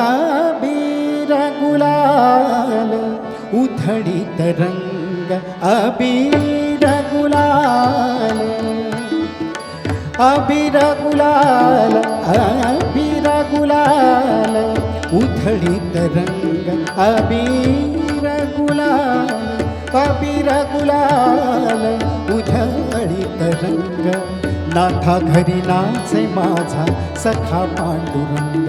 अबीर गुलाल उधळीत रंग अबीर गुलाल अबीर गुलाल अबीर गुलाल उधळीत रंग अबीर गुलाल अबीर गुलाल उधळीत रंग नाथा घरी नाचे माझा सखा पांडुरंग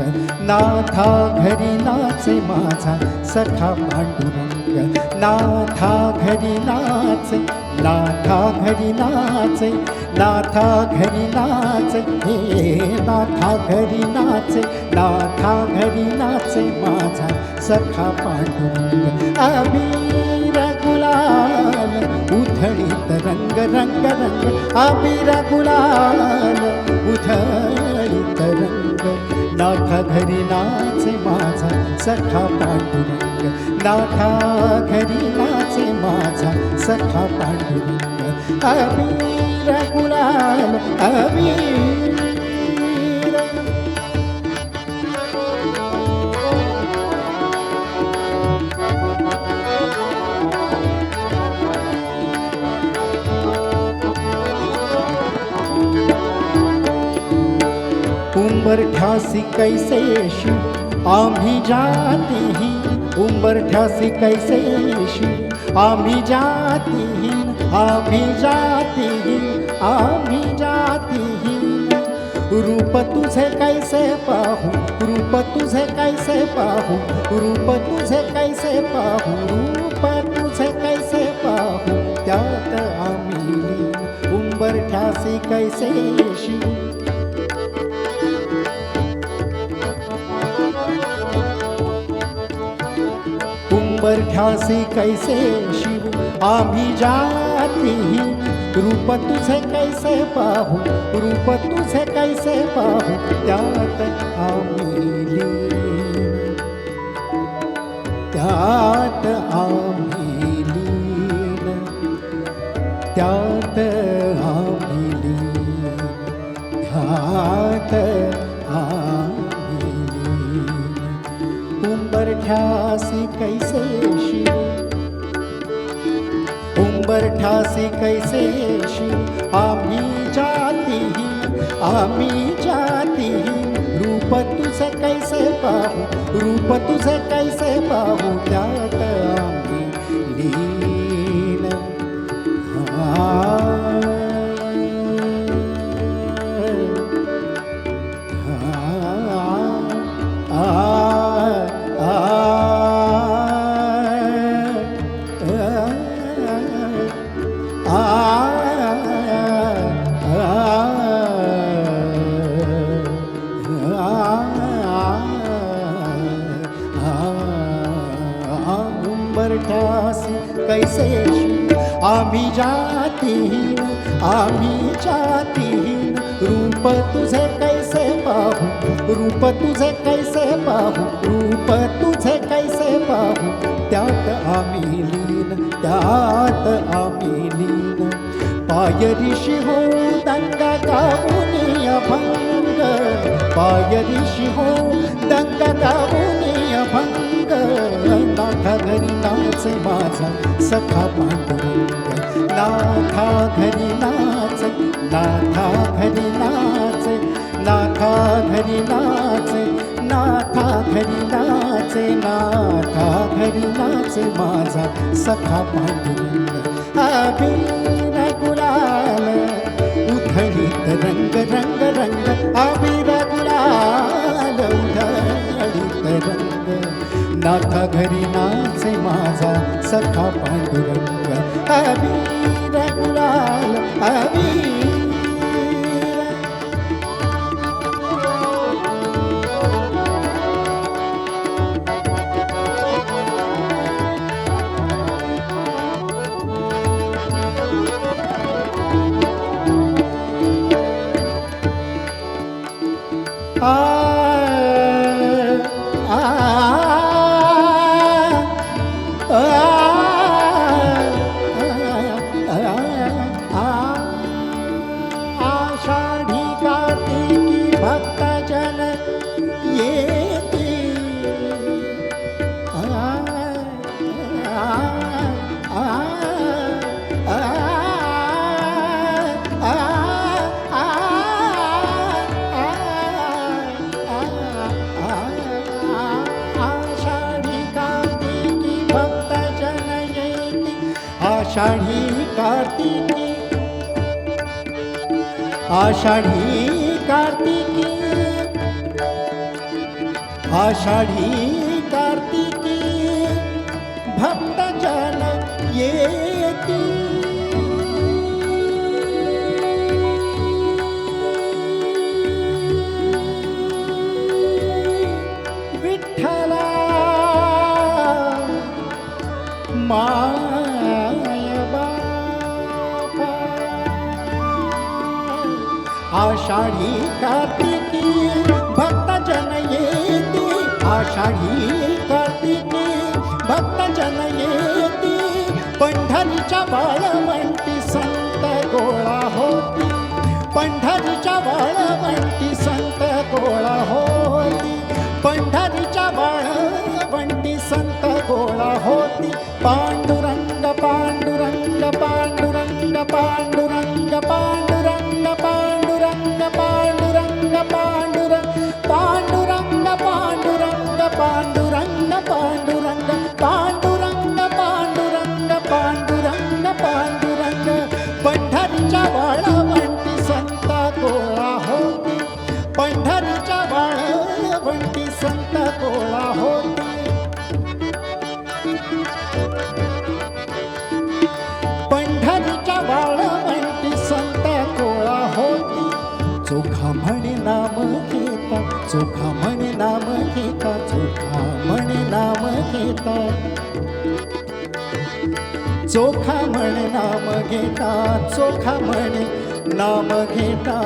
नाथा घरी नाचे माझा सखा पांडुरंग नाथा घरी नाचे नाथा घरी नाचे नाथा घरी नाचे हे नाथा घरी नाचे नाथा घरी नाचे माझा सखा पांडुरंग अबीर गुलाल उधळीत रंग रंग रंग अबीर गुलाल उधळीत रंग नाथा घरी नाचे माझा सखा पांडुरंग नाथा घरी नाचे माझा सखा पांडुरंग अबीर गुलाल अबीर उंबरठ्यासी कैसे शिव आम्ही जातीहीन उंबरठ्यासी कैसे शिव आम्ही जातीहीन आम्ही जातीहीन आम्ही जातीहीन रूप तुझे कैसे पाहू रूप तुझे कैसे पाहू रूप तुझे कैसे पाहू रूप तुझे कैसे पाहू त्यात आम्ही उंबरठ्यासी कैसे शिव उंबरठ्यासी कैसे शिव आम्ही जातीहीन रूप तुझे कैसे पाहू रूप तुझे कैसे पाहू त्यात आम्ही लीन त्यात आम्ही लीन त्यात आम्ही लीन त्यात आम्ही लीन उंबरठ्यासी कैसे शिव उंबरठ्यासी कैसे शिव आम्ही जातीहीन रूप तुझे कैसे पाहू रूप तुझे कैसे पाहू त्यात आम्ही लीन उंबरठ्यासी कैसे शिव आम्ही जातीहीन रूप तुझे कैसे पाहू रूप तुझे कैसे पाहू रूप तुझे कैसे पाहू त्यात आम्ही लीन त्यात आम्ही लीन पायरीशी हो दंगा गाऊनी अभंग पायरीशी हो दंगा गाऊनी अभंग नाथा घरी नाचे माझा सखा पांडुरंग नाथा घरी नाचे नाथा घरी नाचे नाथा घरी नाचे नाथा घरी नाचे नाथा घरी नाचे माझा सखा पांडुरंग अबीर गुलाल उधळीत रंग रंग रंग अबीर गुलाल उधळीत रंग नाथा घरी नाचे माझा सखा पांडुरंग अबीर गुलाल अबीर आषाढी कार्तिकी आषाढी कार्तिकी आषाढी कार्तिकी भक्तजन येती विठ्ठला माय बापा आषाढी कार्तिकी भक्तजन येती आषाढी कार्तिकी भक्तजन येती पंढरीच्या वाळवंटी संत गोळा होती पंढरीच्या वाळवंटी संत गोळा होती पंढरीच्या वाळवंटी संत गोळा होती पांडुरंग पांडुरंग पांडुरंग पांडुरंग पांडुरंग पांडुरंग पांडुरंग पांडुरंग पांडुरंग पांडुरंग पांडुरंग पांडुरंग पांडुरंग पांडुरंग पांडुरंग पांडुरंग पंढरीच्या वाळवंटी संत गोळा होती पंढरीच्या वाळवंटी संत गोळा होती पंढरीच्या वाळवंटी संत गोळा होती चोखा म्हणे नाम घेता चोखा म्हणे नाम घेता चोखा म्हणे नाम घेता चोखा म्हणे नाम घेता चोखा म्हणे नाम घेता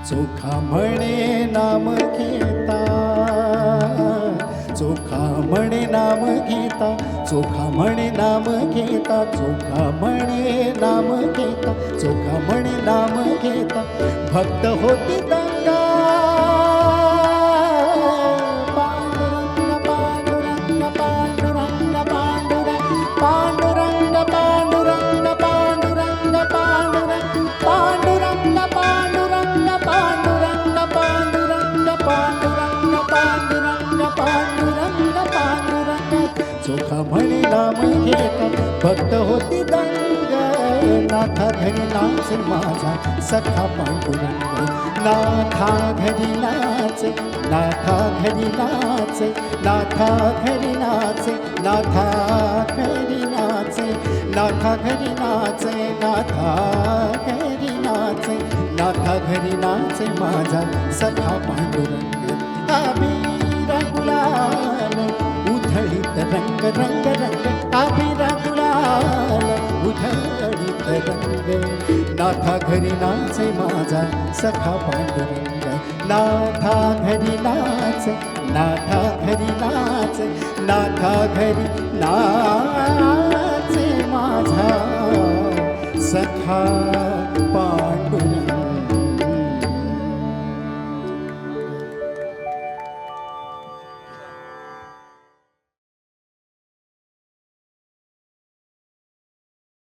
चोखा म्हणे नाम घेता चोखा म्हणे नाम घेता चोखा म्हणे नाम घेता चोखा म्हणे नाम घेता चोखा म्हणे नाम घेता भक्त होती दंगा पांडुरंग पांडुरंग पांडुरंग पांडुरंग पांडुरंग पांडुरंग पांडुरंग पांडुरंग पांडुरंग पांडुरंग पांडुरंग पांडुरंग पांडुरंग पांडुरंग पांडुरंग पांडुरंग चोखा म्हणे नाम घेता भक्त होती दंग नाथा घरी नाचे माझा सखा पांडुरंग नाथा घरी नाचे नाथा घरी नाचे नाथा घरी नाचे नाथा घरी नाचे नाथा घरी नाचे नाथा घरी नाचे नाथा घरी नाचे माझा सखा पांडुरंग अबीरा गुलाल उधळीत रंग रंग रंग अबीरा गुलाल उधळीत रंग नाथा घरी नाचे माझा सखा पांडुरंग नाथा घरी नाचे नाथा घरी नाचे नाथा घरी नाचे माझा सखा